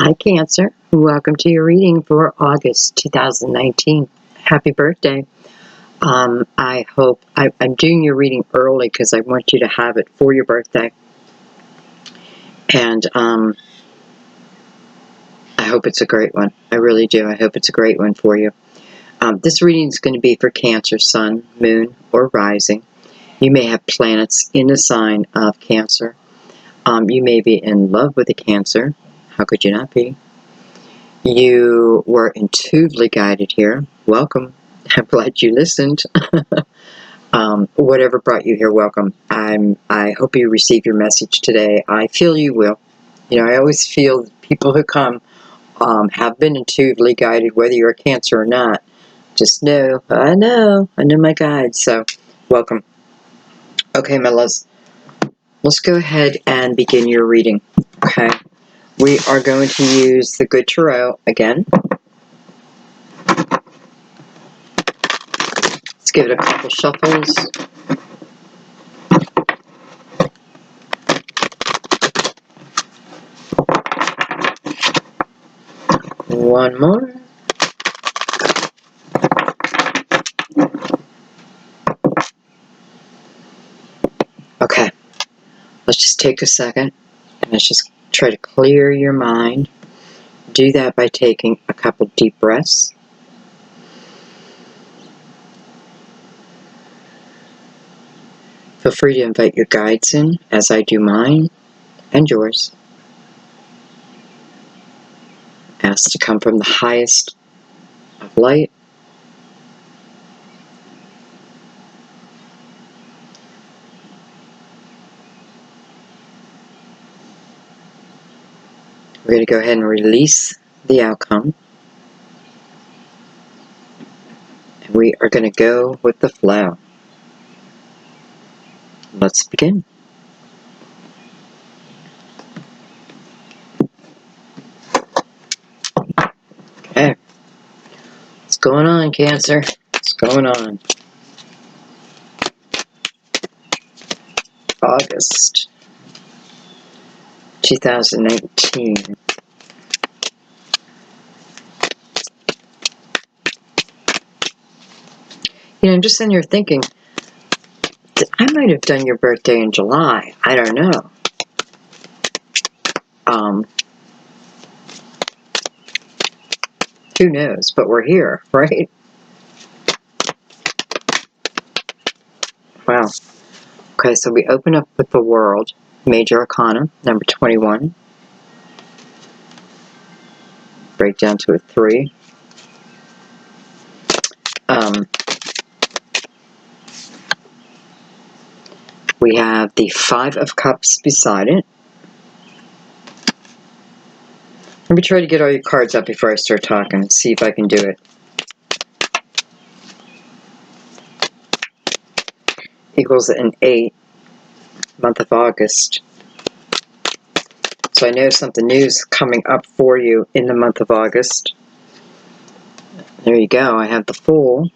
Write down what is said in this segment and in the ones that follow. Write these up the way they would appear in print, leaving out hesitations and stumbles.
Hi, Cancer. Welcome to your reading for August 2019. Happy birthday. I hope I'm doing your reading early because I want you to have it for your birthday. And I hope it's a great one. I really do. I hope it's a great one for you. This reading is going to be for Cancer, Sun, Moon, or Rising. You may have planets in the sign of Cancer. You may be in love with a Cancer. How could you not be? You were intuitively guided here. Welcome. I'm glad you listened. Whatever brought you here, welcome. I hope you receive your message today. I feel you will. You know, I always feel that people who come have been intuitively guided, whether you're a Cancer or not. Just know, I know my guide. So, welcome. Okay, my loves. Let's go ahead and begin your reading. Okay. We are going to use the Good Tarot again. Let's give it a couple shuffles. One more. Okay. Let's just take a second and let's just try to clear your mind. Do that by taking a couple deep breaths. Feel free to invite your guides in as I do mine and yours. Ask to come from the highest of light. We're going to go ahead and release the outcome. And we are going to go with the flow. Let's begin. Okay. What's going on, Cancer? What's going on? August 2019. You know, I'm just sitting here thinking, I might have done your birthday in July. I don't know. Who knows? But we're here, right? Wow. Okay, so we open up with the World, Major Arcana, number 21. Break down to a 3. We have the 5 of Cups beside it. Let me try to get all your cards up before I start talking and see if I can do it. Equals an 8, month of August. So I know something new is coming up for you in the month of August. There you go. I have the Fool.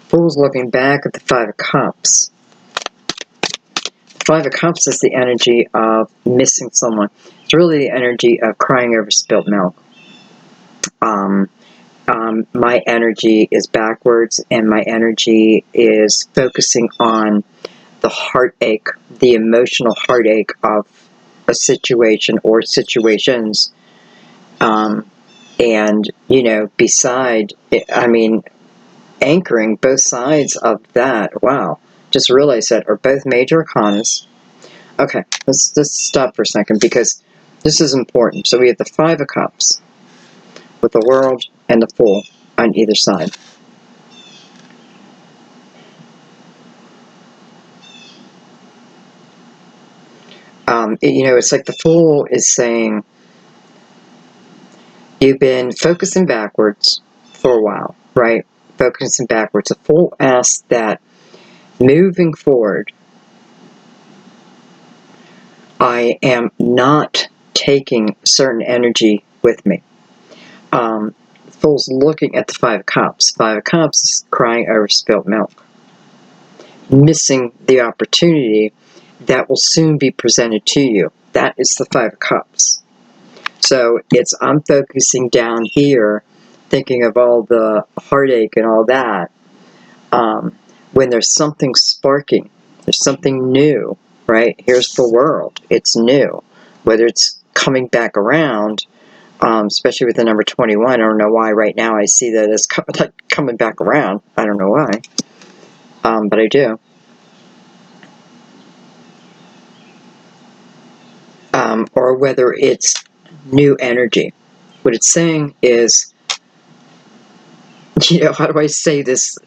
Fool's looking back at the 5 of Cups. The 5 of Cups is the energy of missing someone. It's really the energy of crying over spilt milk. My energy is backwards, and my energy is focusing on the heartache, the emotional heartache of a situation or situations. And, you know, beside, I mean, anchoring both sides of that, wow, just realized that are both major arcanas. Okay, let's stop for a second because this is important. So we have the 5 of Cups with the World and the Fool on either side. You know, it's like the Fool is saying, you've been focusing backwards for a while, right? Focusing backwards. The Fool asks that moving forward, I am not taking certain energy with me. Fool's looking at the Five of Cups. Five of Cups is crying over spilt milk, missing the opportunity that will soon be presented to you. That is the Five of Cups. So I'm focusing down here, thinking of all the heartache and all that, when there's something sparking, there's something new, right? Here's the world. It's new. Whether it's coming back around, especially with the number 21. I don't know why right now I see that as coming back around. I don't know why, but I do. Or whether it's new energy. What it's saying is, how do I say this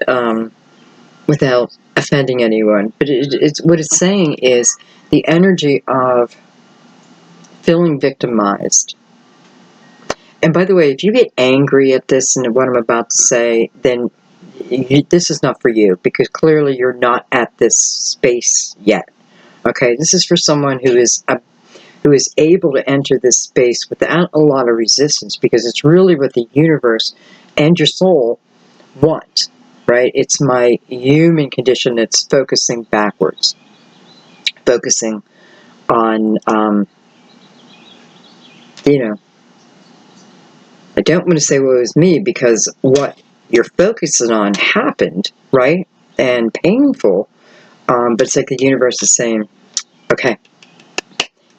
without offending anyone? But it's what it's saying is the energy of feeling victimized. And by the way, if you get angry at this and what I'm about to say, then this is not for you, because clearly you're not at this space yet. Okay, this is for someone who is able to enter this space without a lot of resistance, because it's really what the universe and your soul want, right? It's my human condition that's focusing backwards, focusing on, I don't want to say what was me, because what you're focusing on happened, right? And painful, but it's like the universe is saying, okay,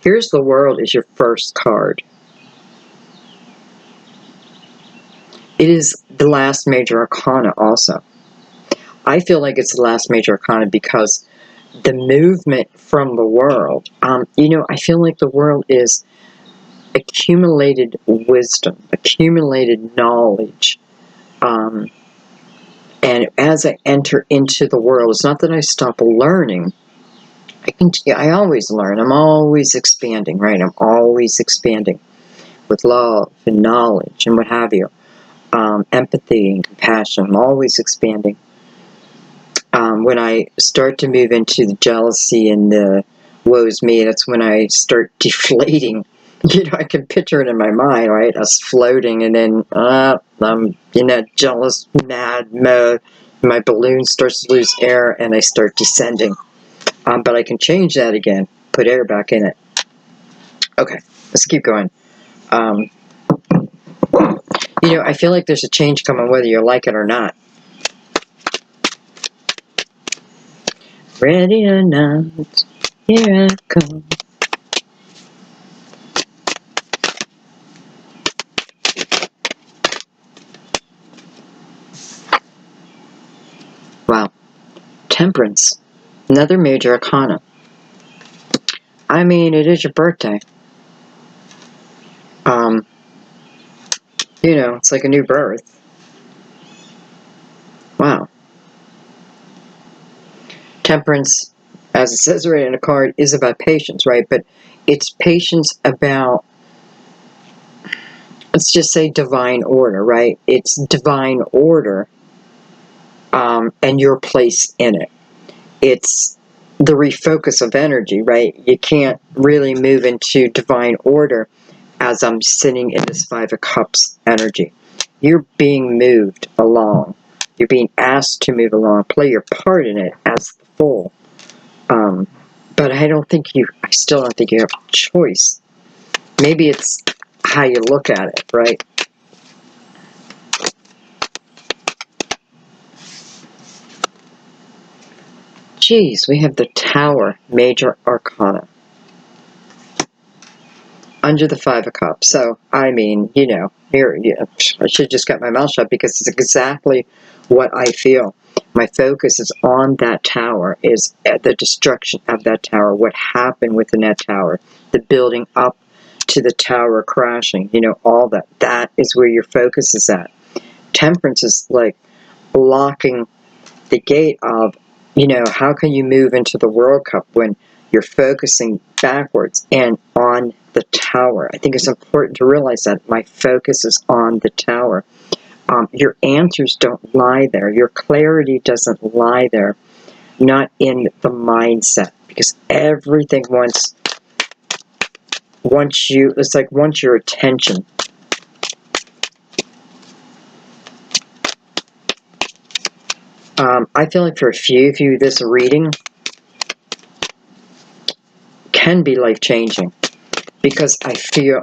here's the world is your first card. It is the last major arcana also. I feel like it's the last major arcana because the movement from the world, I feel like the world is accumulated wisdom, accumulated knowledge. And as I enter into the world, it's not that I stop learning. I always learn. I'm always expanding, right? I'm always expanding with love and knowledge and what have you. Empathy and compassion. I'm always expanding. When I start to move into the jealousy and the woe's me, that's when I start deflating. I can picture it in my mind, right? Us floating, and then I'm in that jealous, mad mode. My balloon starts to lose air, and I start descending. But I can change that again, put air back in it. Okay, let's keep going. I feel like there's a change coming whether you like it or not. Ready or not, here I come. Wow. Temperance. Another major arcana. I mean, it is your birthday. It's like a new birth. Wow. Temperance, as it says right in the card, is about patience, right? But it's patience about, let's just say, divine order, right? It's divine order, and your place in it. It's the refocus of energy, right? You can't really move into divine order as I'm sitting in this Five of Cups energy. You're being moved along. You're being asked to move along, play your part in it as the Fool. But I still don't think you have a choice. Maybe it's how you look at it, right? Geez, we have the Tower, major arcana, under the Five of Cups. So, I mean, here, I should just got my mouth shut, because it's exactly what I feel. My focus is on that tower, is at the destruction of that tower, what happened within that tower, the building up to the tower crashing, all that. That is where your focus is at. Temperance is like blocking the gate of, how can you move into the World Cup when you're focusing backwards and on the tower. I think it's important to realize that my focus is on the tower. Your answers don't lie there. Your clarity doesn't lie there. Not in the mindset. Because everything wants your attention. I feel like for a few of you, this reading can be life-changing, because I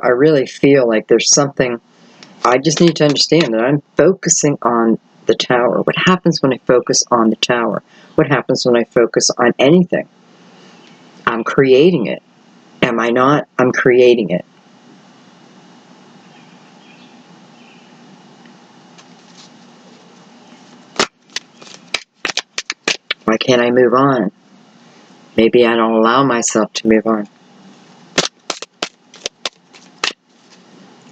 really feel like there's something, I just need to understand that I'm focusing on the tower. What happens when I focus on the tower? What happens when I focus on anything? I'm creating it. Am I not? I'm creating it. Why can't I move on? Maybe I don't allow myself to move on.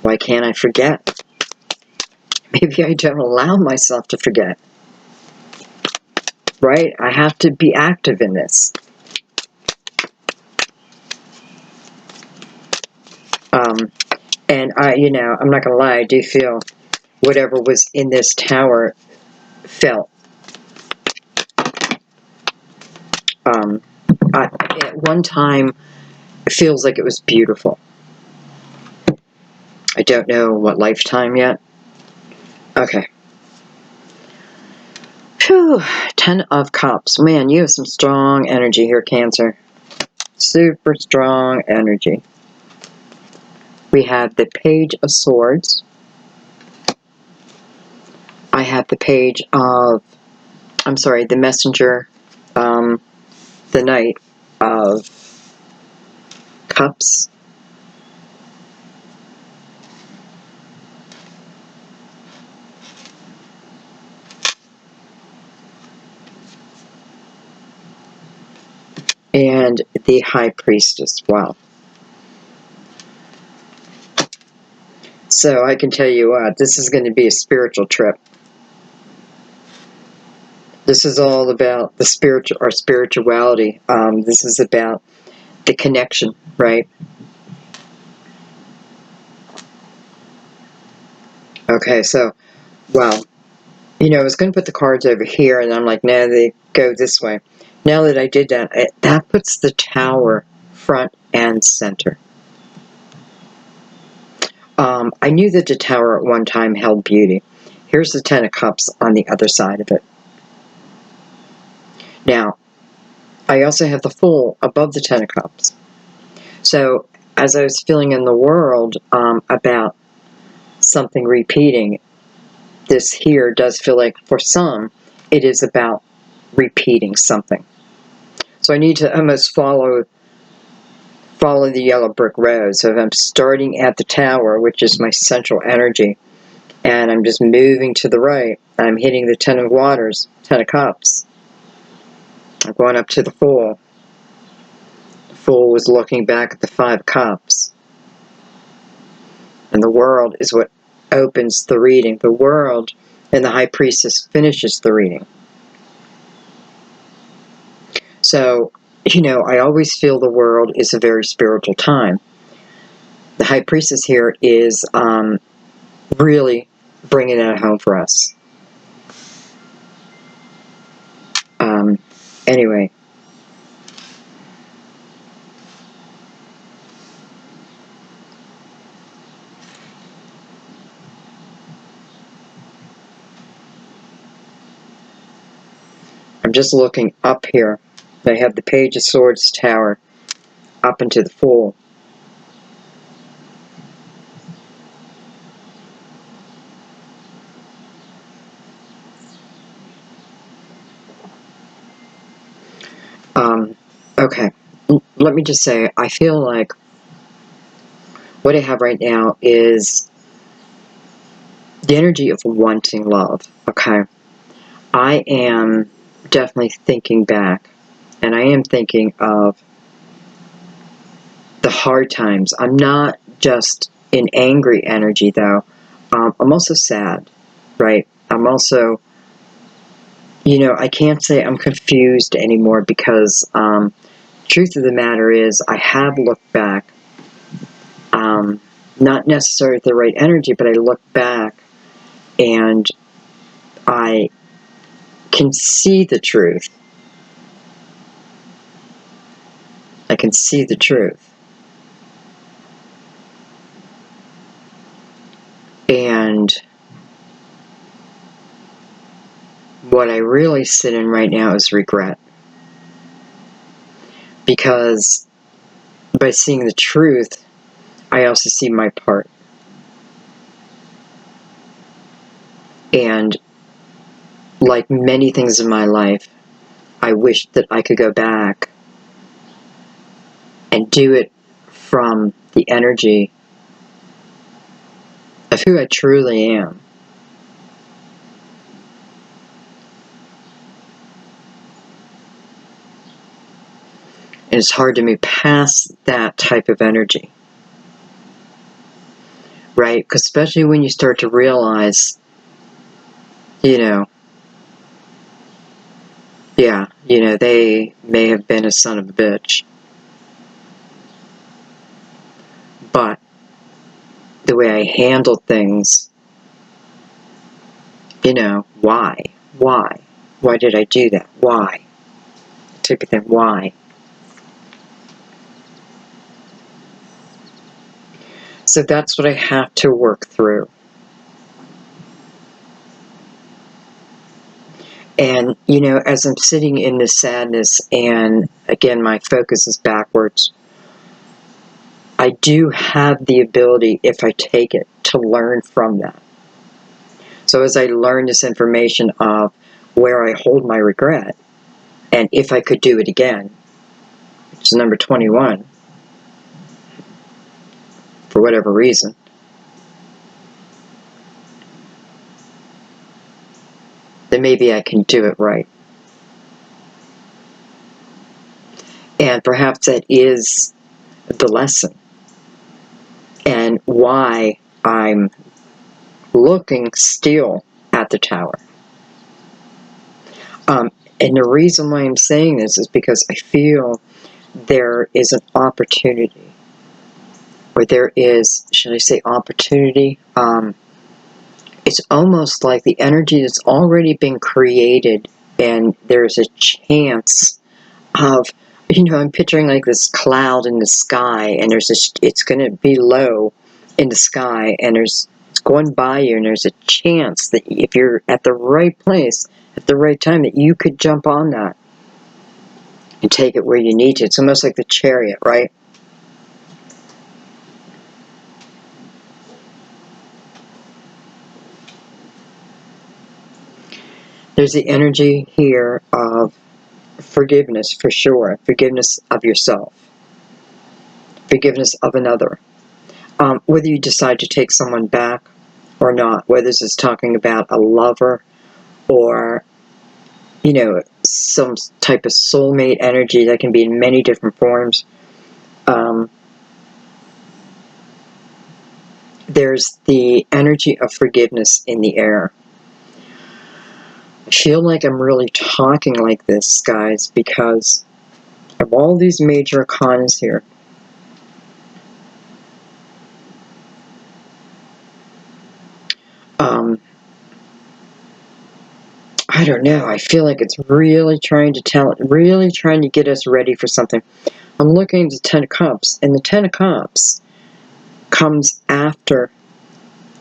Why can't I forget? Maybe I don't allow myself to forget. Right? I have to be active in this. And I'm not going to lie, I do feel whatever was in this tower felt. At one time, it feels like it was beautiful. I don't know what lifetime yet. Okay. Whew. 10 of Cups. Man, you have some strong energy here, Cancer. Super strong energy. We have the Page of Swords. I have the Page of, the Messenger, the Knight of Cups. And the High Priestess. Wow. So I can tell you what, this is going to be a spiritual trip. This is all about the our spirituality. This is about the connection, right? Okay, so, wow. I was going to put the cards over here, and I'm like, no, they go this way. Now that I did that, that puts the tower front and center. I knew that the tower at one time held beauty. Here's the 10 of Cups on the other side of it. Now, I also have the Fool above the 10 of Cups. So, as I was feeling in the world about something repeating, this here does feel like, for some, it is about repeating something. So I need to almost follow the yellow brick road. So if I'm starting at the tower, which is my central energy, and I'm just moving to the right, I'm hitting the 10 of Waters, 10 of Cups. I'm going up to the Fool. The Fool was looking back at the 5 Cups. And the World is what opens the reading. The World and the High Priestess finishes the reading. So, I always feel the World is a very spiritual time. The High Priestess here is really bringing it home for us. Anyway. I'm just looking up here. They have the Page of Swords tower up into the Fool. Okay. Let me just say, I feel like what I have right now is the energy of wanting love. Okay. I am definitely thinking back, and I am thinking of the hard times. I'm not just in angry energy, though. I'm also sad, right? I'm also, I can't say I'm confused anymore, because truth of the matter is I have looked back, not necessarily the right energy, but I look back and I can see the truth. I can see the truth. And What I really sit in right now is regret. Because by seeing the truth, I also see my part. And like many things in my life, I wish that I could go back and do it from the energy of who I truly am. And it's hard to move past that type of energy, right? Because especially when you start to realize, they may have been a son of a bitch. But the way I handled things, why? Why? Why did I do that? Why? Type of thing, why? So that's what I have to work through. And, as I'm sitting in this sadness, and again, my focus is backwards, I do have the ability, if I take it, to learn from that. So as I learn this information of where I hold my regret, and if I could do it again, which is number 21, for whatever reason, then maybe I can do it right. And perhaps that is the lesson, and why I'm looking still at the tower. And the reason why I'm saying this is because I feel there is an opportunity, or there is, should I say opportunity? It's almost like the energy that's already been created, and there's a chance of, I'm picturing like this cloud in the sky, and it's going to be low in the sky, and it's going by you, and there's a chance that if you're at the right place at the right time, that you could jump on that and take it where you need to. It's almost like the chariot, right? There's the energy here of forgiveness, for sure. Forgiveness of yourself. Forgiveness of another. Whether you decide to take someone back or not, whether this is talking about a lover or, some type of soulmate energy that can be in many different forms. There's the energy of forgiveness in the air. I feel like I'm really talking like this, guys, because of all these major arcanas here. I don't know. I feel like it's really trying to get us ready for something. I'm looking at the Ten of Cups, and the Ten of Cups comes after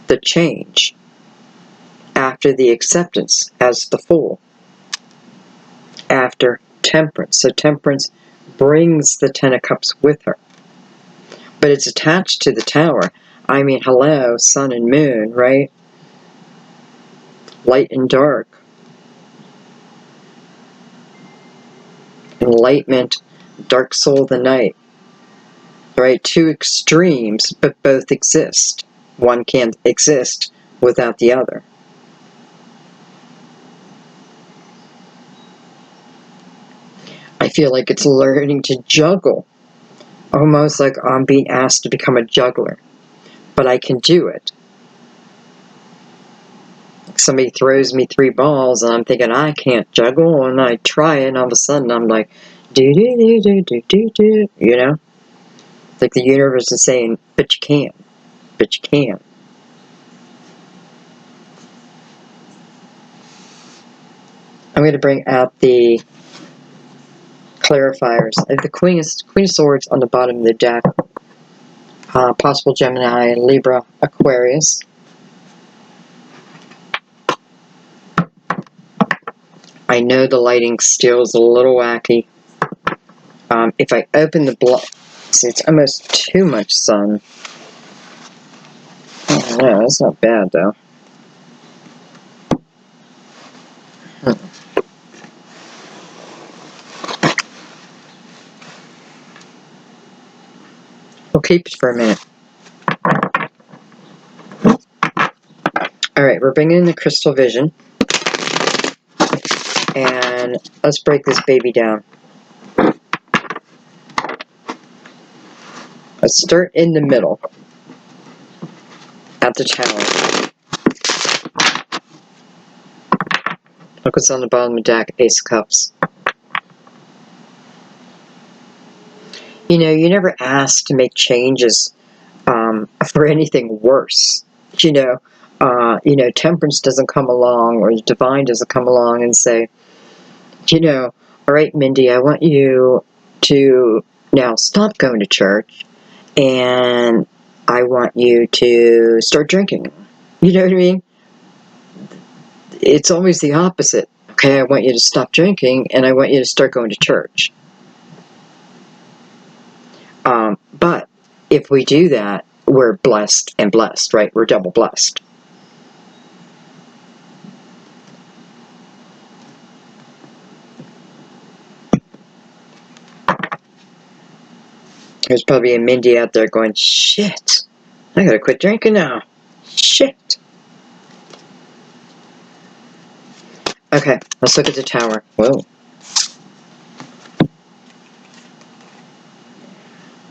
the change, after the acceptance as the Fool, after Temperance. So Temperance brings the Ten of Cups with her, but it's attached to the Tower. I mean, hello, sun and moon, right? Light and dark. Enlightenment, dark soul of the night. Right? Two extremes, but both exist. One can't exist without the other. I feel like it's learning to juggle. Almost like I'm being asked to become a juggler. But I can do it. Somebody throws me 3 balls, and I'm thinking, I can't juggle, and I try it, and all of a sudden I'm like, do. It's like the universe is saying, but you can. But you can. I'm going to bring out the clarifiers. The Queen of Swords on the bottom of the deck. Possible Gemini, Libra, Aquarius. I know the lighting still is a little wacky. If I open the see, it's almost too much sun. I don't know, that's not bad though. We'll keep it for a minute. Alright, we're bringing in the crystal vision. And let's break this baby down. Let's start in the middle. At the tower. Look what's on the bottom of the deck. Ace of Cups. You know, you never asked to make changes for anything worse. You know, temperance doesn't come along, or the divine doesn't come along and say, you know, all right, Mindy, I want you to now stop going to church, and I want you to start drinking. You know what I mean? It's always the opposite. Okay, I want you to stop drinking, and I want you to start going to church. But if we do that, we're blessed and blessed, right? We're double blessed. There's probably a Mindy out there going, shit, I gotta quit drinking now. Shit. Okay, let's look at the tower. Whoa.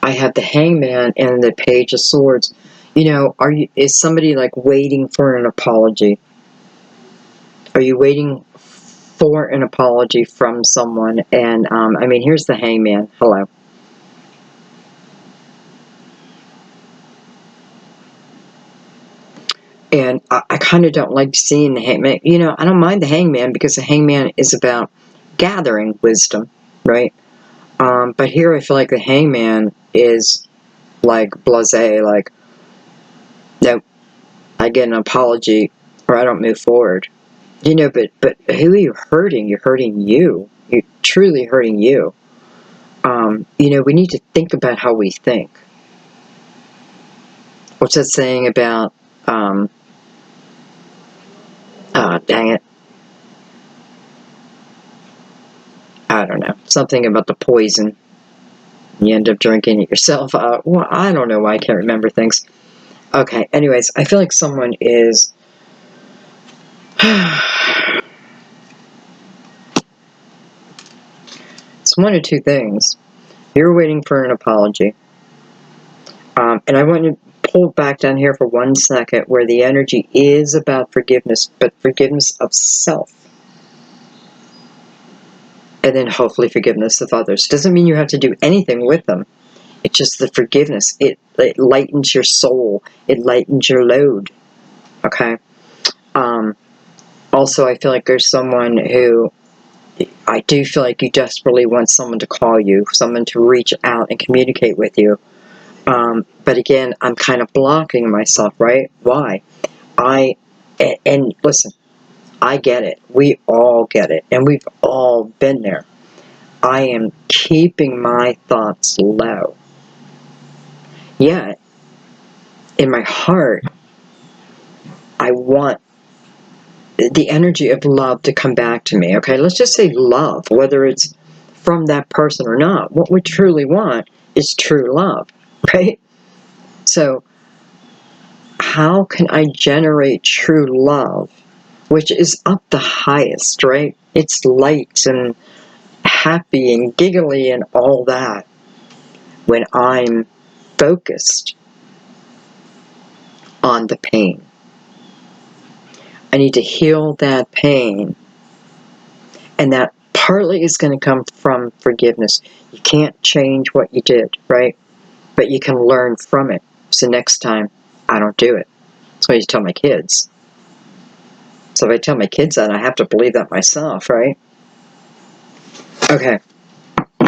I have the Hangman and the Page of Swords. You know, is somebody like waiting for an apology? Are you waiting for an apology from someone? And, I mean, here's the Hangman. Hello. And I kind of don't like seeing the Hangman. You know, I don't mind the Hangman because the Hangman is about gathering wisdom, right? But here I feel like the Hangman is like blasé, like, nope, I get an apology or I don't move forward. You know, but who are you hurting? You're hurting you. You're truly hurting you. You know, we need to think about how we think. What's that saying about, dang it. I don't know. Something about the poison. You end up drinking it yourself. Well, I don't know why I can't remember things. Okay, anyways, I feel like someone is... It's one of two things. You're waiting for an apology. And I want to pull back down here for 1 second where the energy is about forgiveness, but forgiveness of self. And then hopefully forgiveness of others. Doesn't mean you have to do anything with them. It's just the forgiveness. It lightens your soul. It lightens your load. Okay? Also, I feel like there's someone who... I do feel like you desperately want someone to call you, someone to reach out and communicate with you. But again, I'm kind of blocking myself, right? Why? And listen, I get it. We all get it. And we've all been there. I am keeping my thoughts low. Yet, in my heart, I want the energy of love to come back to me. Okay, let's just say love, whether it's from that person or not. What we truly want is true love, right? So, how can I generate true love, which is up the highest, right? It's light and happy and giggly and all that, when I'm focused on the pain. I need to heal that pain. And that partly is going to come from forgiveness. You can't change what you did, right? But you can learn from it. So next time, I don't do it. That's what I tell my kids. So if I tell my kids that, I have to believe that myself, right? Okay. All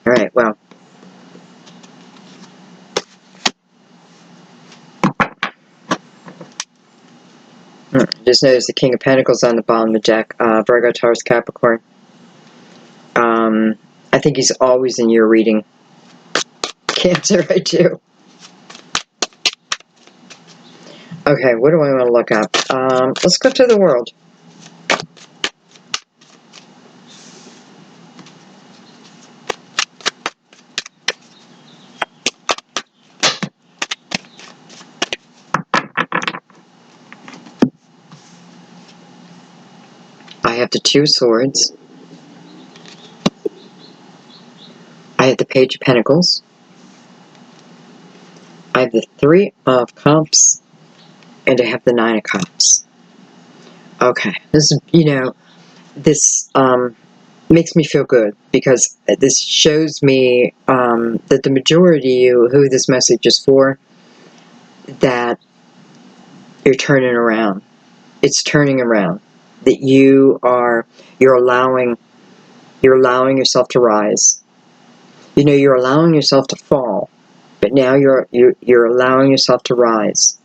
right, well. Just notice the King of Pentacles on the bottom of the deck. Virgo, Taurus, Capricorn. I think he's always in your reading. Cancer, I do. Okay, what do I want to look up? Let's go to the world. I have the Two of Swords. I have the Page of Pentacles. I have the Three of Cups. And I have the Nine of Cups. Okay, this is, this makes me feel good, because this shows me that the majority of you, who this message is for, that you're turning around. It's turning around. That you're allowing yourself to rise. You're allowing yourself to fall, but now you're allowing yourself to rise.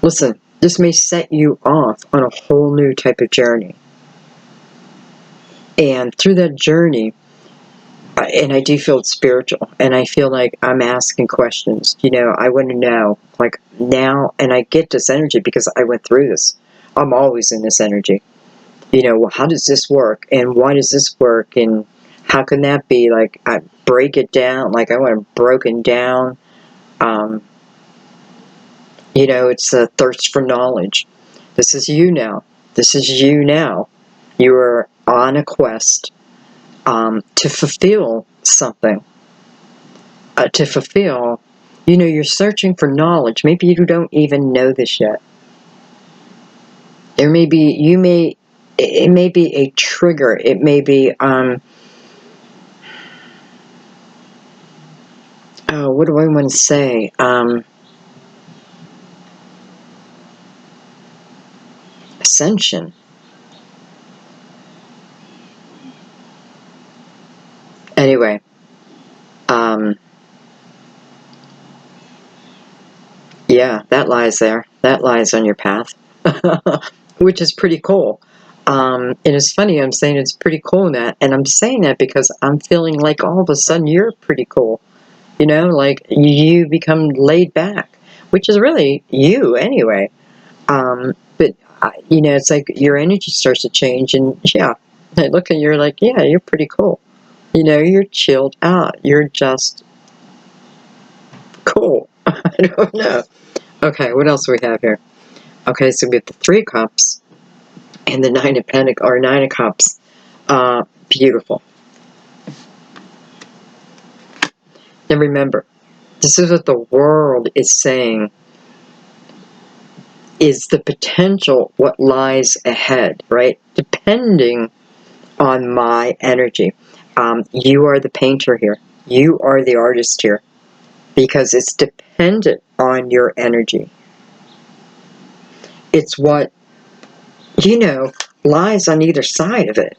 Listen, this may set you off on a whole new type of journey. And through that journey, and I do feel it's spiritual, and I feel like I'm asking questions. I want to know, like, now, and I get this energy because I went through this. I'm always in this energy. Well, how does this work? And why does this work? And how can that be? Like, I break it down. Like, I want it broken down. It's a thirst for knowledge. This is you now. This is you now. You are on a quest to fulfill something. To fulfill, you're searching for knowledge. Maybe you don't even know this yet. It may be a trigger. It may be, what do I want to say? Ascension. Anyway, yeah, that lies there. That lies on your path, which is pretty cool. And it's funny, I'm saying it's pretty cool, that, and I'm saying that because I'm feeling like all of a sudden you're pretty cool. Like you become laid back, which is really you anyway. But it's like your energy starts to change, and yeah, I look and you're like, yeah, you're pretty cool. You're chilled out. You're just cool. I don't know. Okay, what else do we have here? Okay, so we have the Three of Cups and the Nine of Cups. Beautiful. And remember, this is what the world is saying is the potential, what lies ahead, right? Depending on my energy. You are the painter here. You are the artist here, because it's dependent on your energy. It's what, lies on either side of it.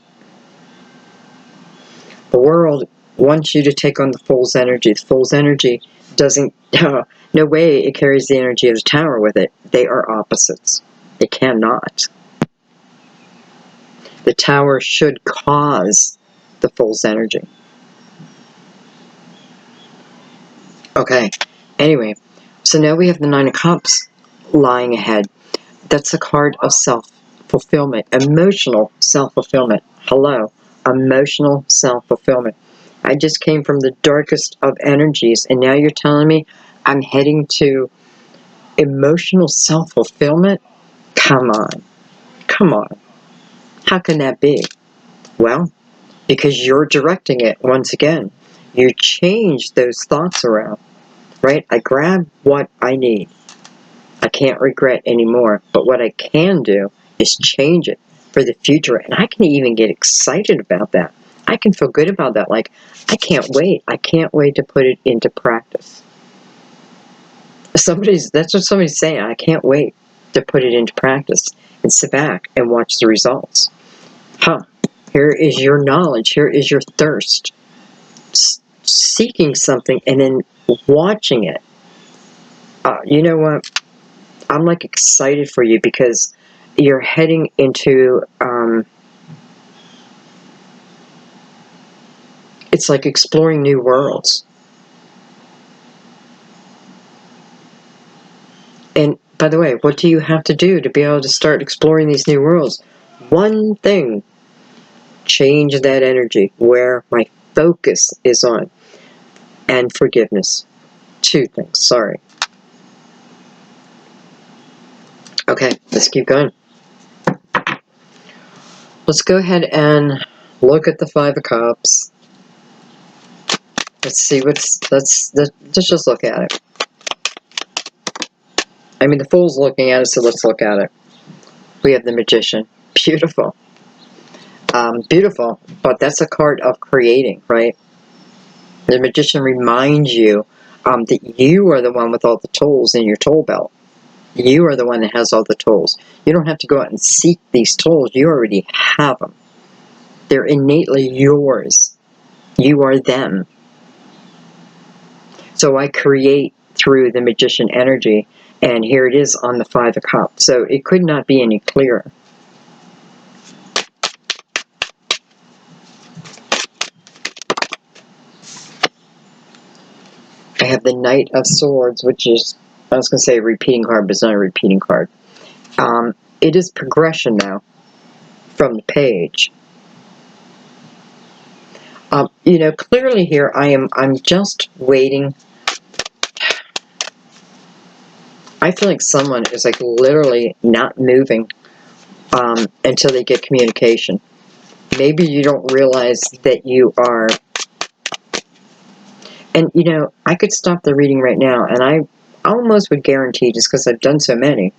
The world wants you to take on the Fool's energy. The Fool's energy doesn't, no way it carries the energy of the Tower with it. They are opposites. It cannot. The Tower should cause the Fool's energy. Okay, anyway, so now we have the Nine of Cups lying ahead. That's a card of self-fulfillment, emotional self-fulfillment. Hello, emotional self-fulfillment. I just came from the darkest of energies, and now you're telling me I'm heading to emotional self-fulfillment? Come on. Come on. How can that be? Well, because you're directing it once again. You change those thoughts around, right? I grab what I need. I can't regret anymore, but what I can do is change it for the future, and I can even get excited about that. I can feel good about that, like, I can't wait. I can't wait to put it into practice. That's what somebody's saying. I can't wait to put it into practice and sit back and watch the results. Here is your knowledge. Here is your thirst. Seeking something and then watching it. You know what? I'm like excited for you because you're heading into, it's like exploring new worlds. And by the way, what do you have to do to be able to start exploring these new worlds? One thing: change that energy where my focus is on. And forgiveness. Two things, sorry. Okay, let's keep going. Let's go ahead and look at the Five of Cups. Let's see let's just look at it. I mean, the Fool's looking at it, so let's look at it. We have the Magician. Beautiful. Beautiful, but that's a card of creating, right? The Magician reminds you that you are the one with all the tools in your tool belt. You are the one that has all the tools. You don't have to go out and seek these tools. You already have them. They're innately yours. You are them. So I create through the Magician energy, and here it is on the Five of Cups. So it could not be any clearer. I have the Knight of Swords, which is, I was going to say a repeating card, but it's not a repeating card. It is progression now from the page. You know, clearly here I'm just waiting. I feel like someone is like literally not moving until they get communication. Maybe you don't realize that you are. And, you know, I could stop the reading right now, and I almost would guarantee, just because I've done so many,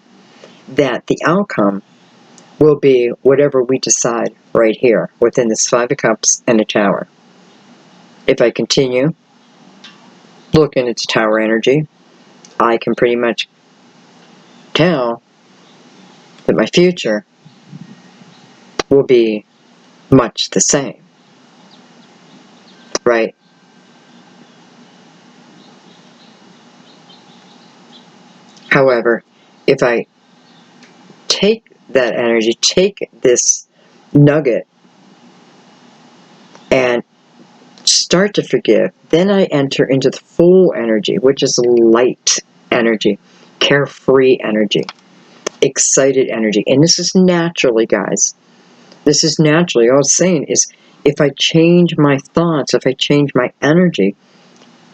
that the outcome will be whatever we decide right here within this Five of Cups and a Tower. If I continue looking at the Tower energy, I can pretty much tell that my future will be much the same, right? However, if I take that energy, take this nugget, and start to forgive, then I enter into the full energy, which is light energy, carefree energy, excited energy. And this is naturally, guys. This is naturally. All I'm saying is, if I change my thoughts, if I change my energy,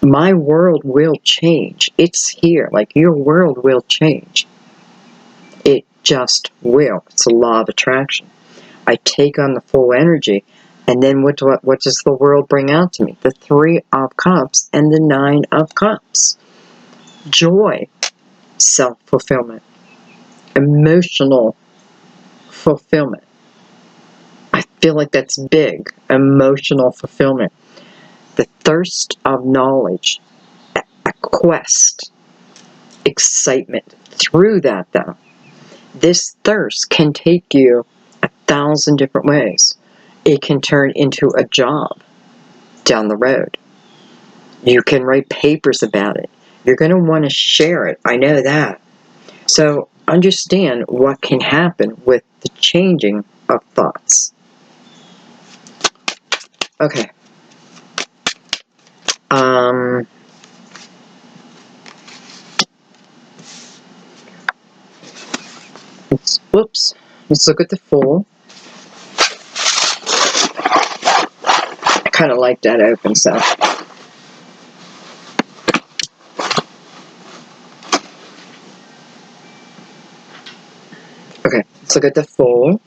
my world will change. It's here. Like, your world will change. It just will. It's a law of attraction. I take on the full energy, and then what does the world bring out to me? The Three of Cups and the Nine of Cups. Joy, self-fulfillment, emotional fulfillment. I feel like that's big. Emotional fulfillment. The thirst of knowledge, a quest, excitement. Through that, though, this thirst can take you 1,000 different ways. It can turn into a job down the road. You can write papers about it. You're going to want to share it. I know that. So understand what can happen with the changing of thoughts. Okay. Whoops. Let's look at the Fool. I kind of like that open, so. Okay, let's look at the Fool.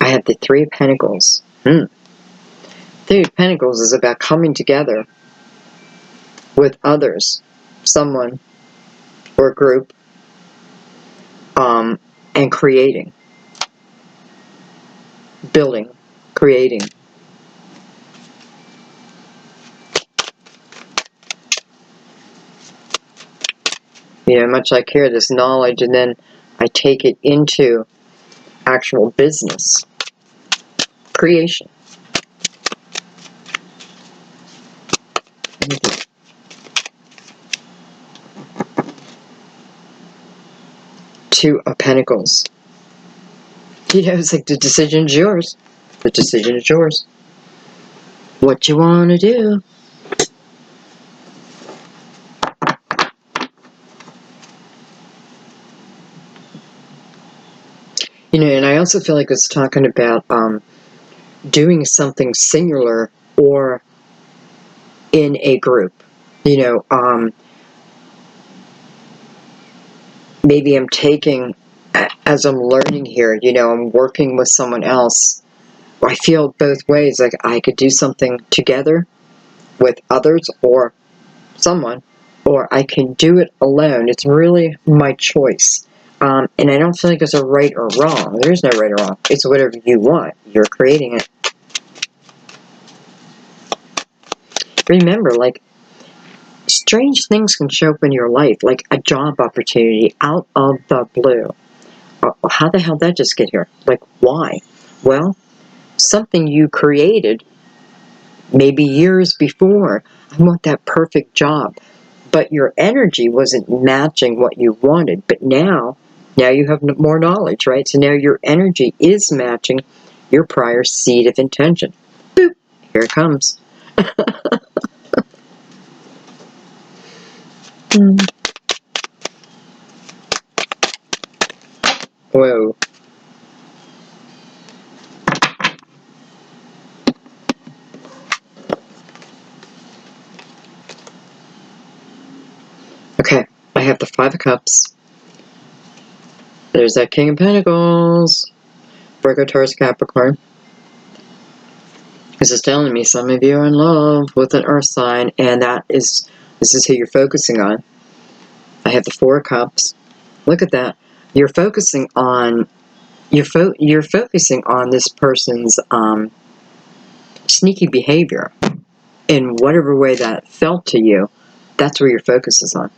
I have the Three of Pentacles. Three of Pentacles is about coming together with others, someone or a group, and creating, building, creating. You know, much like here, this knowledge, and then I take it into actual business, creation. Two of Pentacles. You know, it's like the decision is yours. The decision is yours. What you want to do. You know, and I also feel like it's talking about doing something singular or in a group. You know, maybe I'm taking, as I'm learning here, you know, I'm working with someone else. I feel both ways, like I could do something together with others or someone, or I can do it alone. It's really my choice. And I don't feel like there's a right or wrong. There's no right or wrong. It's whatever you want. You're creating it. Remember, like, strange things can show up in your life, like a job opportunity out of the blue. How the hell did that just get here? Like, why? Well, something you created maybe years before. I want that perfect job. But your energy wasn't matching what you wanted. But now you have more knowledge, right? So now your energy is matching your prior seed of intention. Boop, here it comes. Whoa. Okay, I have the Five of Cups. There's that King of Pentacles. Virgo, Taurus, Capricorn. This is telling me some of you are in love with an earth sign, and this is who you're focusing on. I have the Four of Cups. Look at that. You're focusing on this person's sneaky behavior in whatever way that felt to you. That's where your focus is on.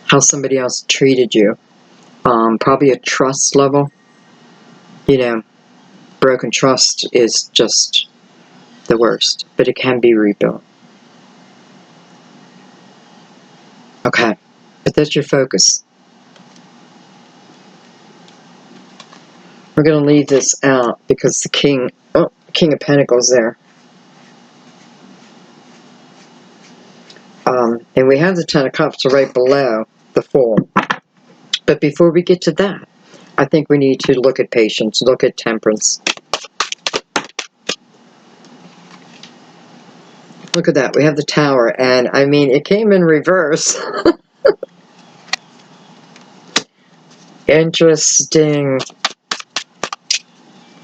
How somebody else treated you. Probably a trust level. You know, broken trust is just the worst, but it can be rebuilt. Okay, but that's your focus. We're going to leave this out because the King of Pentacles there. And we have the Ten of Cups right below the Fool. But before we get to that, I think we need to look at patience, look at temperance. Look at that. We have the Tower, and I mean, it came in reverse. Interesting.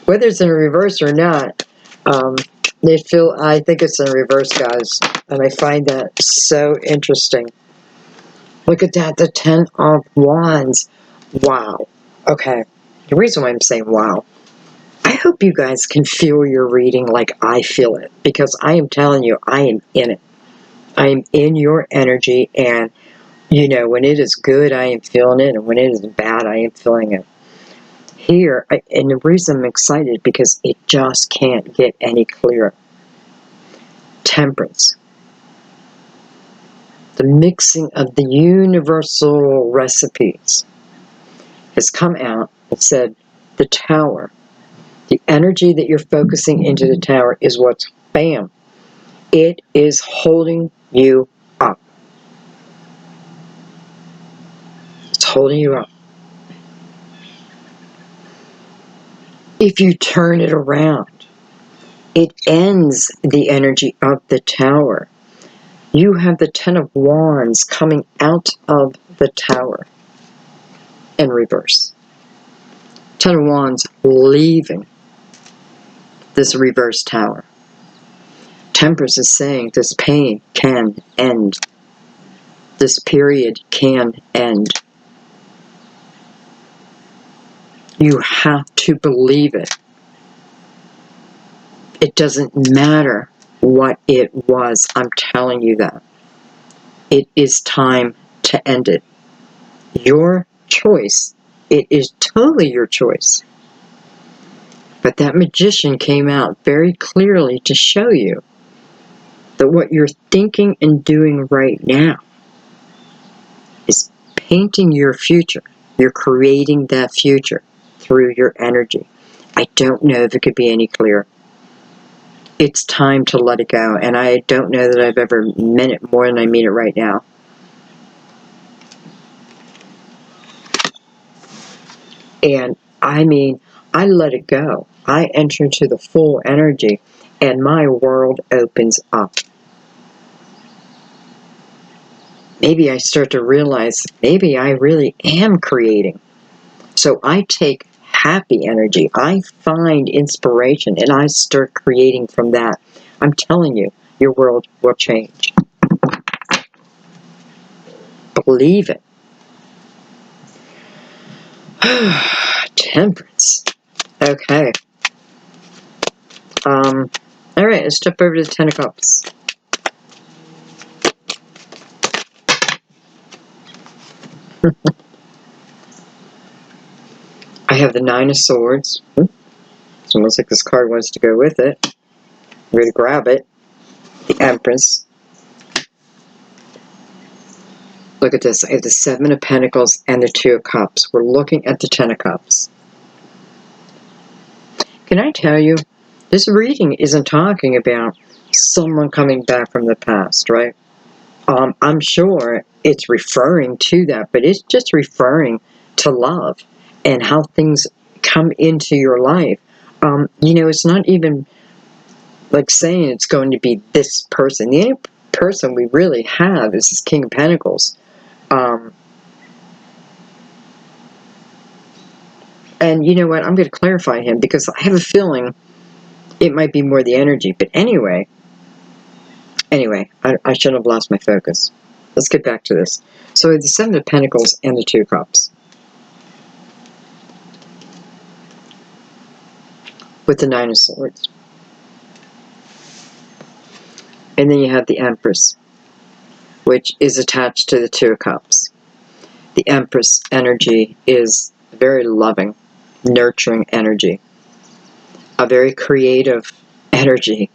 Whether it's in reverse or not, I think it's in reverse, guys. And I find that so interesting. Look at that, the Ten of Wands. Wow. Okay. The reason why I'm saying wow, I hope you guys can feel your reading like I feel it. Because I am telling you, I am in it. I am in your energy, and you know, when it is good, I am feeling it, and when it is bad, I am feeling it. Here, and the reason I'm excited, because it just can't get any clearer. Temperance. The mixing of the universal recipes has come out and said the Tower, the energy that you're focusing into the Tower is what's, bam, it is holding you up. It's holding you up. If you turn it around, it ends the energy of the Tower. You have the Ten of Wands coming out of the Tower in reverse. Ten of Wands leaving this reverse Tower. Temperance is saying this pain can end. This period can end. You have to believe it. It doesn't matter what it was. I'm telling you that. It is time to end it. Your choice. It is totally your choice. But that Magician came out very clearly to show you that what you're thinking and doing right now painting your future. You're creating that future through your energy. I don't know if it could be any clearer. It's time to let it go, and I don't know that I've ever meant it more than I mean it right now. And I mean, I let it go. I enter into the full energy, and my world opens up. Maybe I start to realize maybe I really am creating. So I take happy energy, I find inspiration, and I start creating from that. I'm telling you, your world will change. Believe it. Temperance. Okay. All right, let's step over to the Ten of Cups. I have the Nine of Swords. It's almost like this card wants to go with it. I'm going to grab it. The Empress. Look at this. I have the Seven of Pentacles and the Two of Cups. We're looking at the Ten of Cups. Can I tell you, this reading isn't talking about someone coming back from the past, right? I'm sure it's referring to that, but it's just referring to love and how things come into your life. It's not even like saying it's going to be this person. The only person we really have is this King of Pentacles. And you know what? I'm going to clarify him because I have a feeling it might be more the energy. But anyway, I shouldn't have lost my focus. Let's get back to this. So the Seven of Pentacles and the Two of Cups. With the Nine of Swords. And then you have the Empress, which is attached to the Two of Cups. The Empress energy is very loving, nurturing energy. A very creative energy.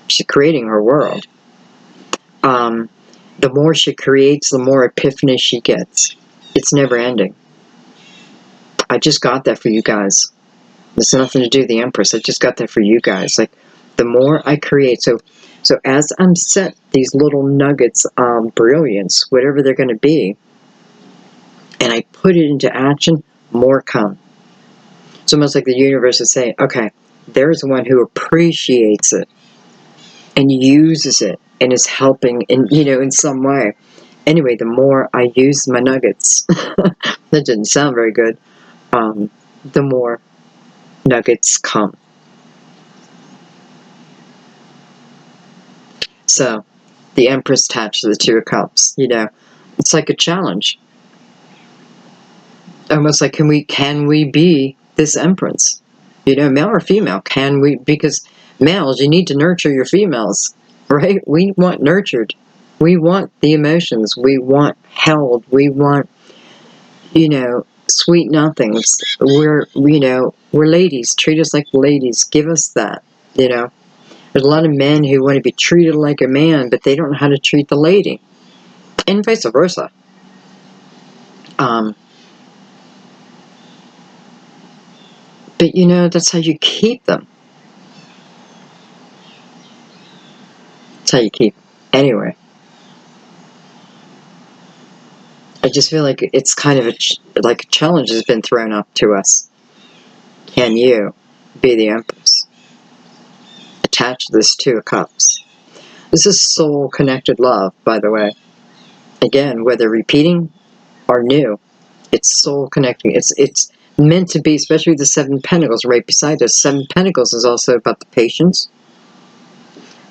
She's creating her world. The more she creates, the more epiphany she gets. It's never ending. I just got that for you guys. It's nothing to do with the Empress. I just got that for you guys. Like, the more I create, so as I'm set these little nuggets of brilliance, whatever they're going to be, and I put it into action, more come. It's almost like the universe is saying, okay, there's one who appreciates it and uses it and is helping in some way. Anyway, the more I use my nuggets, that didn't sound very good, the more nuggets come. So, the Empress attached to the Two of Cups, it's like a challenge. Almost like, can we be this Empress? Male or female? Can we? Because males, you need to nurture your females, right? We want nurtured. We want the emotions. We want held. We want, sweet nothings. We're ladies. Treat us like ladies. Give us that, There's a lot of men who want to be treated like a man, but they don't know how to treat the lady. And vice versa. But that's how you keep them. That's how you keep them. Anyway. I just feel like it's kind of a challenge has been thrown up to us. Can you be the Empress? Attach this Two of Cups. This is soul-connected love, by the way. Again, whether repeating or new, it's soul-connecting. It's meant to be, especially the Seven Pentacles right beside us. Seven Pentacles is also about the patience.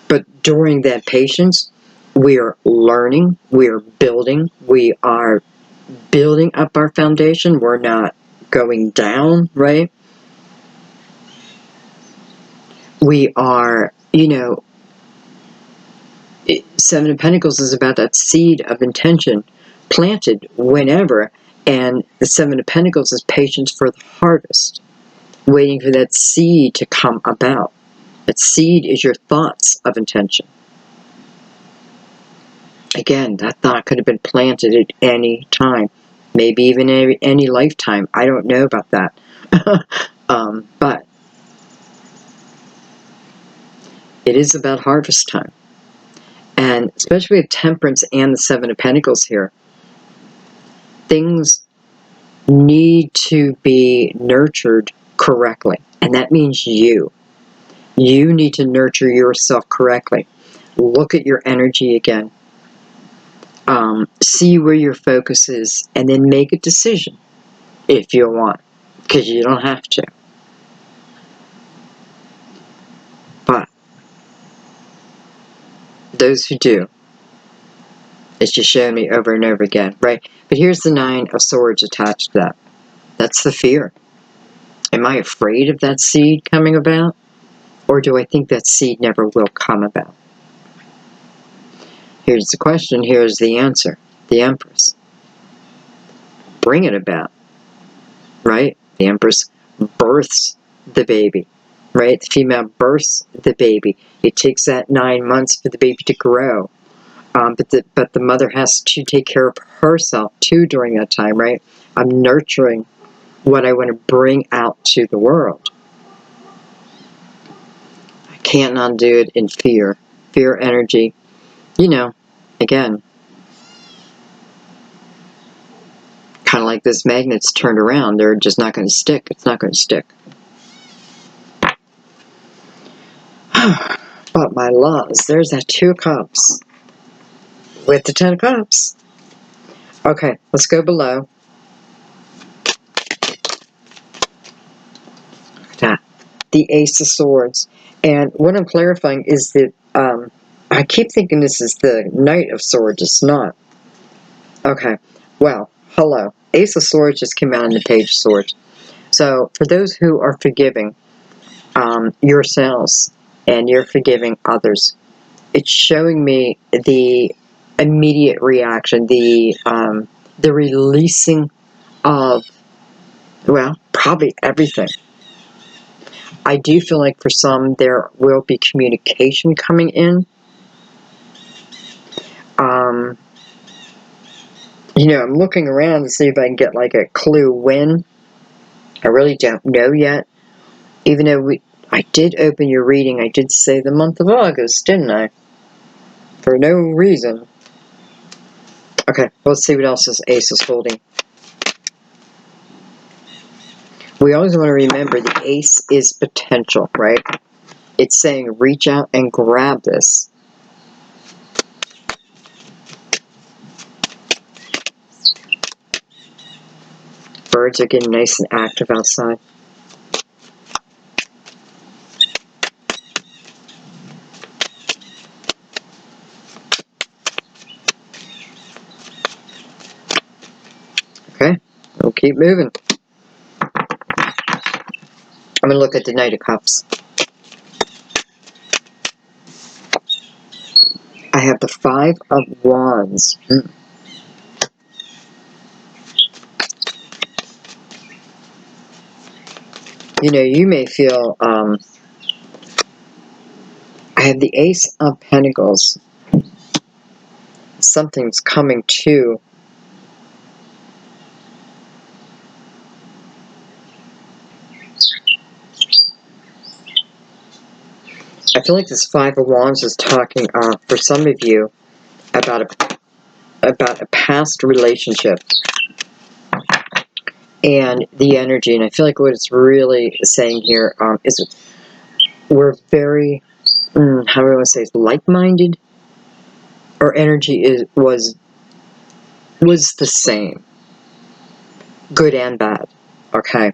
But during that patience, we are learning, we are building, we are building up our foundation. We're not going down, right? We are, Seven of Pentacles is about that seed of intention planted whenever, and the Seven of Pentacles is patience for the harvest, waiting for that seed to come about. That seed is your thoughts of intention. Again, that thought could have been planted at any time. maybe even any lifetime. I don't know about that. But it is about harvest time. And especially with Temperance and the Seven of Pentacles here, things need to be nurtured correctly. And that means you. You need to nurture yourself correctly. Look at your energy again. See where your focus is, and then make a decision if you want, because you don't have to. But those who do, it's just showing me over and over again, right? But here's the Nine of Swords attached to that. That's the fear. Am I afraid of that seed coming about? Or do I think that seed never will come about? Here's the question, here's the answer. The Empress. Bring it about, right? The Empress births the baby, right? The female births the baby. It takes that 9 months for the baby to grow. But the mother has to take care of herself too during that time, right? I'm nurturing what I want to bring out to the world. I can't undo it in fear. Fear energy, you know, again, kind of like this magnet's turned around. They're just not going to stick. It's not going to stick. But my loves, there's that 2 of Cups with the 10 of Cups. Okay, let's go below. Look at that. The Ace of Swords. And what I'm clarifying is that I keep thinking this is the Knight of Swords. It's not. Okay, well, hello. Ace of Swords just came out in the Page of Swords. So, for those who are forgiving yourselves and you're forgiving others, it's showing me the immediate reaction, the releasing of, well, probably everything. I do feel like for some there will be communication coming in. You know, I'm looking around to see if I can get like a clue when. I really don't know yet. Even though I did open your reading, I did say the month of August, didn't I? For no reason. Okay, let's see what else this Ace is holding. We always want to remember the Ace is potential, right? It's saying reach out and grab this. Birds are getting nice and active outside. Okay, we'll keep moving. I'm going to look at the Knight of Cups. I have the 5 of Wands. You know, you may feel, I have the Ace of Pentacles. Something's coming to. I feel like this 5 of Wands is talking, for some of you, about a past relationship. And the energy, and I feel like what it's really saying here is we're very, how do I want to say, like-minded. Our energy was the same, good and bad. Okay.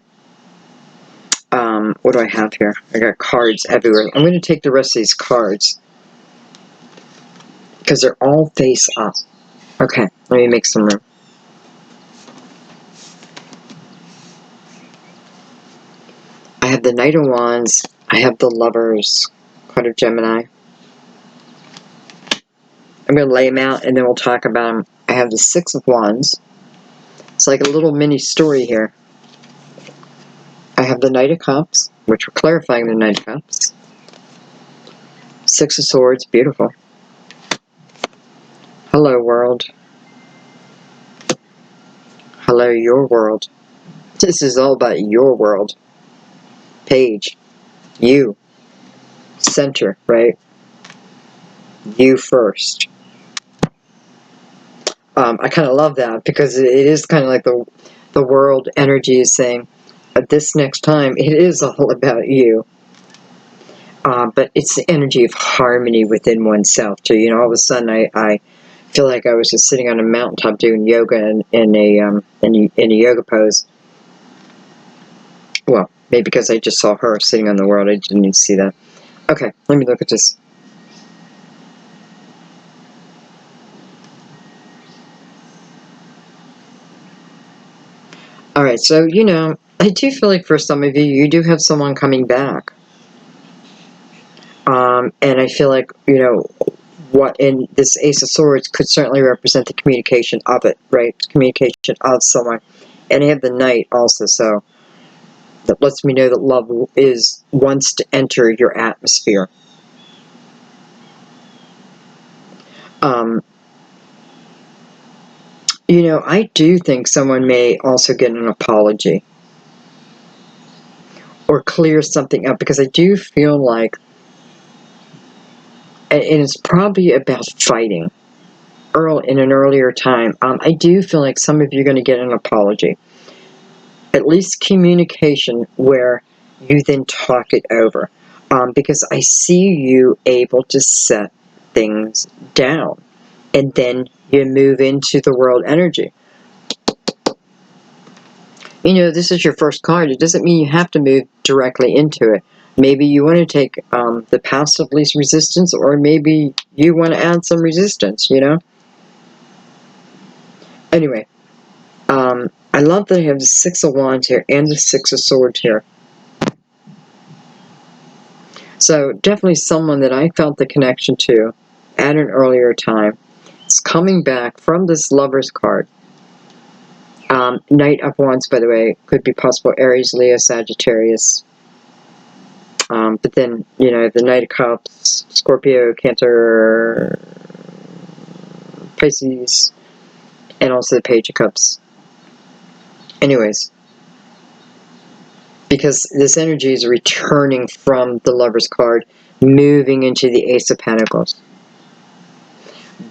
What do I have here? I got cards everywhere. I'm going to take the rest of these cards because they're all face up. Okay, let me make some room. I have the Knight of Wands. I have the Lovers, card of Gemini. I'm going to lay them out and then we'll talk about them. I have the 6 of Wands. It's like a little mini story here. I have the Knight of Cups, which we're clarifying the Knight of Cups. 6 of Swords, beautiful. Hello, world. Hello, your world. This is all about your world. Page. You. Center, right? You first. I kind of love that because it is kind of like the world energy is saying, this next time, it is all about you. But it's the energy of harmony within oneself too. You know, all of a sudden I feel like I was just sitting on a mountaintop doing yoga in a yoga pose. Well, maybe because I just saw her sitting on the world, I didn't need to see that. Okay, let me look at this. Alright, so, you know, I do feel like for some of you, you do have someone coming back. And I feel like, you know, what in this Ace of Swords could certainly represent the communication of it, right? Communication of someone. And I have the Knight also, so that lets me know that love wants to enter your atmosphere. You know, I do think someone may also get an apology or clear something up, because I do feel like, and it's probably about fighting in an earlier time. I do feel like some of you are going to get an apology, at least communication where you then talk it over, because I see you able to set things down, and then you move into the world energy. You know, this is your first card. It doesn't mean you have to move directly into it. Maybe you want to take the path of least resistance, or maybe you want to add some resistance, you know? Anyway, I love that I have the Six of Wands here and the Six of Swords here. So definitely someone that I felt the connection to at an earlier time. It's coming back from this Lover's card. Knight of Wands, by the way, could be possible Aries, Leo, Sagittarius. But then, you know, the Knight of Cups, Scorpio, Cancer, Pisces, and also the Page of Cups. Anyways, because this energy is returning from the Lover's card, moving into the Ace of Pentacles.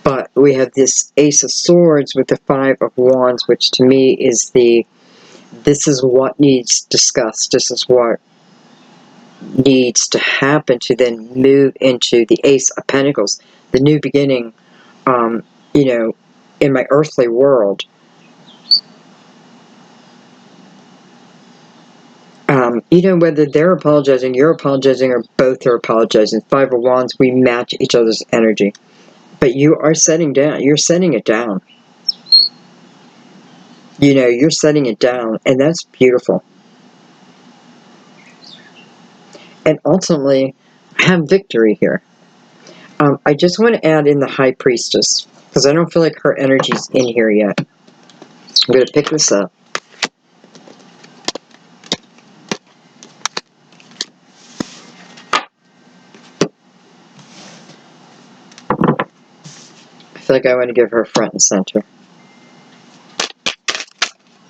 But we have this Ace of Swords with the Five of Wands, which to me is this is what needs discussed. This is what needs to happen to then move into the Ace of Pentacles, the new beginning, you know, in my earthly world. You know, whether they're apologizing, you're apologizing, or both are apologizing. Five of Wands, we match each other's energy. But you are setting down, you're setting it down. You know, you're setting it down, and that's beautiful. And ultimately, have victory here. I just want to add in the High Priestess, because I don't feel like her energy's in here yet. I'm going to pick this up. I feel like I want to give her front and center,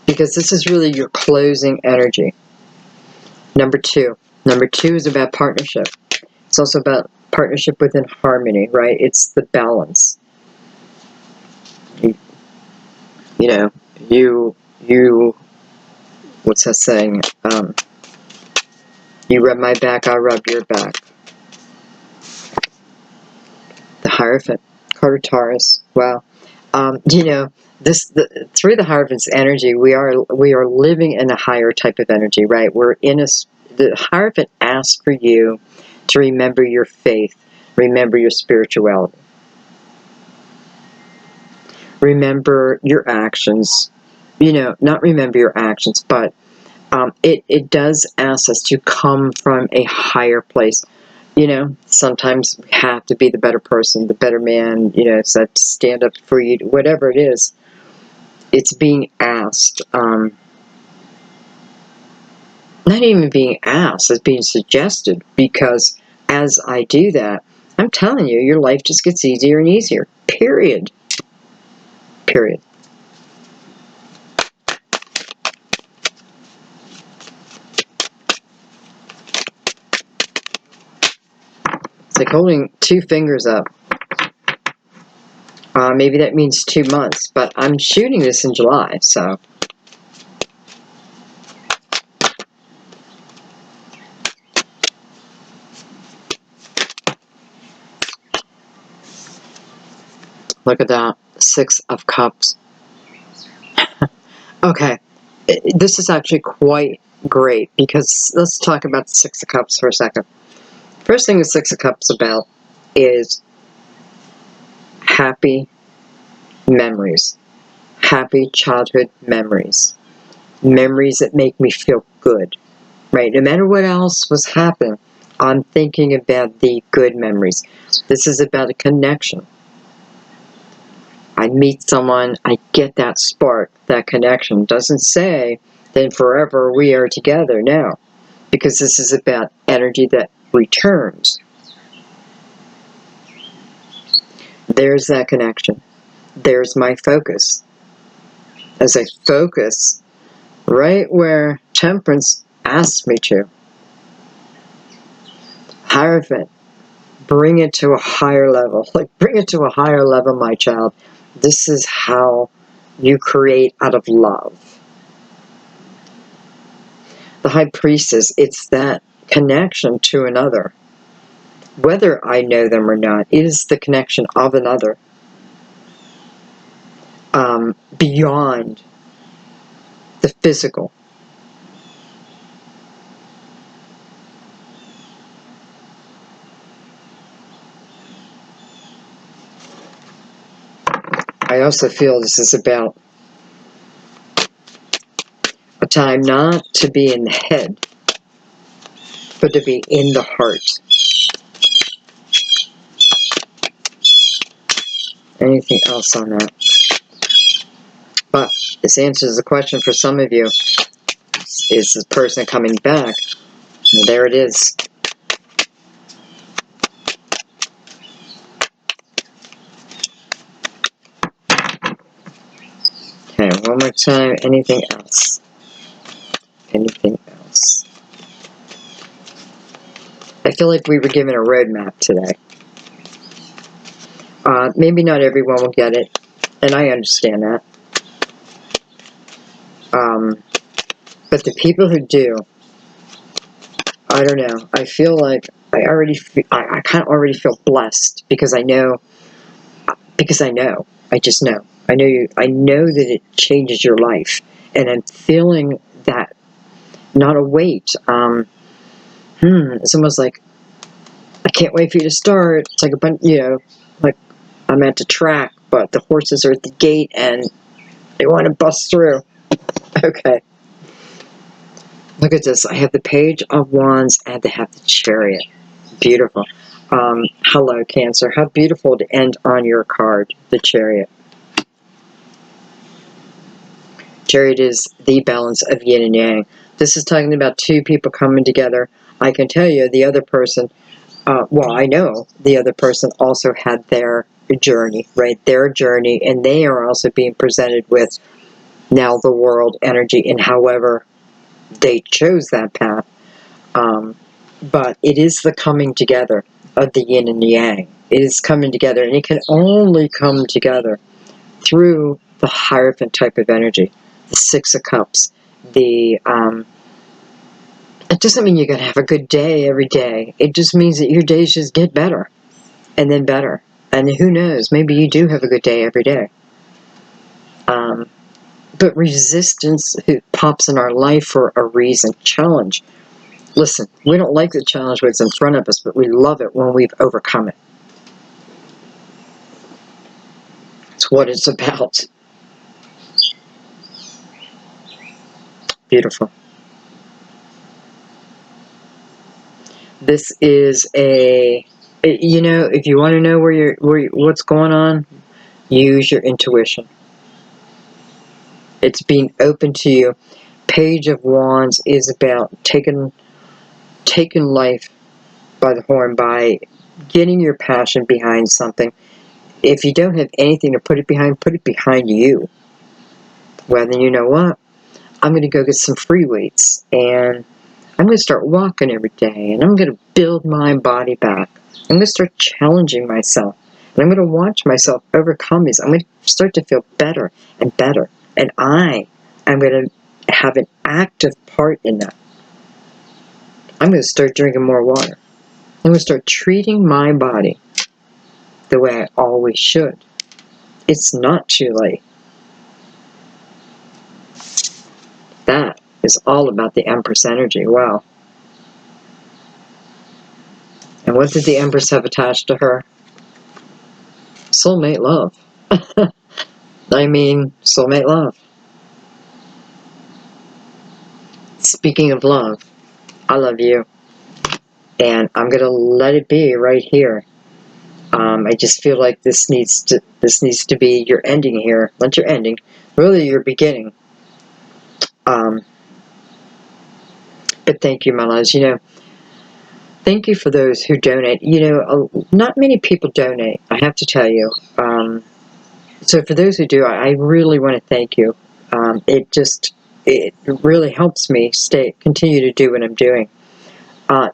because this is really your closing energy. Number two. Number two is about partnership. It's also about partnership within harmony, right? It's the balance. You know, what's that saying? You rub my back, I rub your back. The Hierophant, card of Taurus. Wow. You know, through the Hierophant's energy, we are living in a higher type of energy, right? The Hierophant asks for you to remember your faith, remember your spirituality, remember your actions. You know, not remember your actions, but it does ask us to come from a higher place. You know, sometimes we have to be the better person, the better man, you know, it's that stand up for you, whatever it is. It's being asked. Not even being asked, it's being suggested, because as I do that, I'm telling you, your life just gets easier and easier. Period. Period. like holding 2 fingers up. Maybe that means 2 months, but I'm shooting this in July, so. Look at that, 6 of Cups. Okay, this is actually quite great, because let's talk about the 6 of Cups for a second. First thing the 6 of Cups about is happy memories. Happy childhood memories. Memories that make me feel good, right? No matter what else was happening, I'm thinking about the good memories. This is about a connection. I meet someone, I get that spark, that connection. Doesn't say, then forever we are together. No, because this is about energy that returns. There's that connection. There's my focus. As I focus right where Temperance asked me to. Hierophant, bring it to a higher level. Like, bring it to a higher level, my child. This is how you create out of love. The High Priestess, it's that connection to another. Whether I know them or not, it is the connection of another. Beyond the physical. I also feel this is about a time not to be in the head, but to be in the heart. Anything else on that? But this answers the question for some of you. Is this person coming back? And there it is. Okay, one more time. Anything else? Anything else? I feel like we were given a roadmap today. Maybe not everyone will get it, and I understand that. But the people who do, I don't know. I feel like I kind of already feel blessed because I know. Because I know. I just know. I know that it changes your life, and I'm feeling that. Not a weight. It's almost like I can't wait for you to start. It's like a bunch, like I'm at the track, but the horses are at the gate and they want to bust through. Okay. Look at this. I have the Page of Wands and I have the Chariot. Beautiful. Hello, Cancer. How beautiful to end on your card, the Chariot. Chariot is the balance of yin and yang. This is talking about 2 people coming together. I can tell you the other person, I know the other person also had their journey, right? Their journey, and they are also being presented with now the world energy, and however they chose that path. But it is the coming together of the yin and the yang. It is coming together, and it can only come together through the Hierophant type of energy, the 6 of Cups. It doesn't mean you're going to have a good day every day. It just means that your days just get better, and then better. And who knows, maybe you do have a good day every day. But resistance pops in our life for a reason. Challenge. Listen, we don't like the challenge when it's in front of us, but we love it when we've overcome it. It's what it's about. Beautiful. This is if you want to know what's going on, use your intuition. It's being open to you. Page of Wands is about taking life by the horn, by getting your passion behind something. If you don't have anything to put it behind you. Well, then you know what? I'm going to go get some free weights, and I'm going to start walking every day, and I'm going to build my body back. I'm going to start challenging myself. And I'm going to watch myself overcome these. I'm going to start to feel better and better. And I am going to have an active part in that. I'm going to start drinking more water. I'm going to start treating my body the way I always should. It's not too late. That is all about the Empress energy. Wow. And what did the Empress have attached to her? Soulmate love. I mean, soulmate love. Speaking of love, I love you. And I'm going to let it be right here. I just feel like this needs to be your ending here. Not your ending, really your beginning. But thank you, my loves. Thank you for those who donate. Not many people donate, I have to tell you. So for those who do, I really want to thank you. It really helps me continue to do what I'm doing.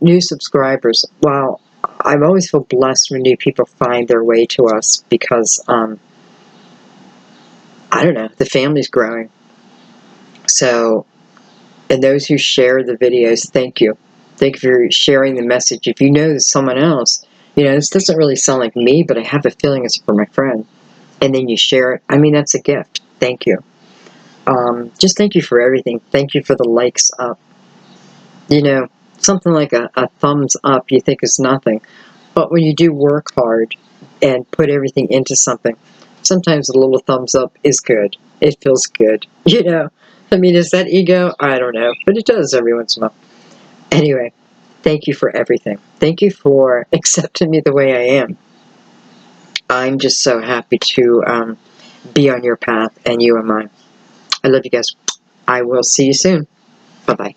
New subscribers. Wow, I always feel blessed when new people find their way to us because, I don't know, the family's growing. So, and those who share the videos, thank you. Thank you for sharing the message. If you know that someone else, this doesn't really sound like me, but I have a feeling it's for my friend. And then you share it. I mean, that's a gift. Thank you. Just thank you for everything. Thank you for the likes up. Something like a thumbs up you think is nothing. But when you do work hard and put everything into something, sometimes a little thumbs up is good. It feels good. I mean, is that ego? I don't know. But it does every once in a while. Anyway, thank you for everything. Thank you for accepting me the way I am. I'm just so happy to be on your path and you on mine. I love you guys. I will see you soon. Bye-bye.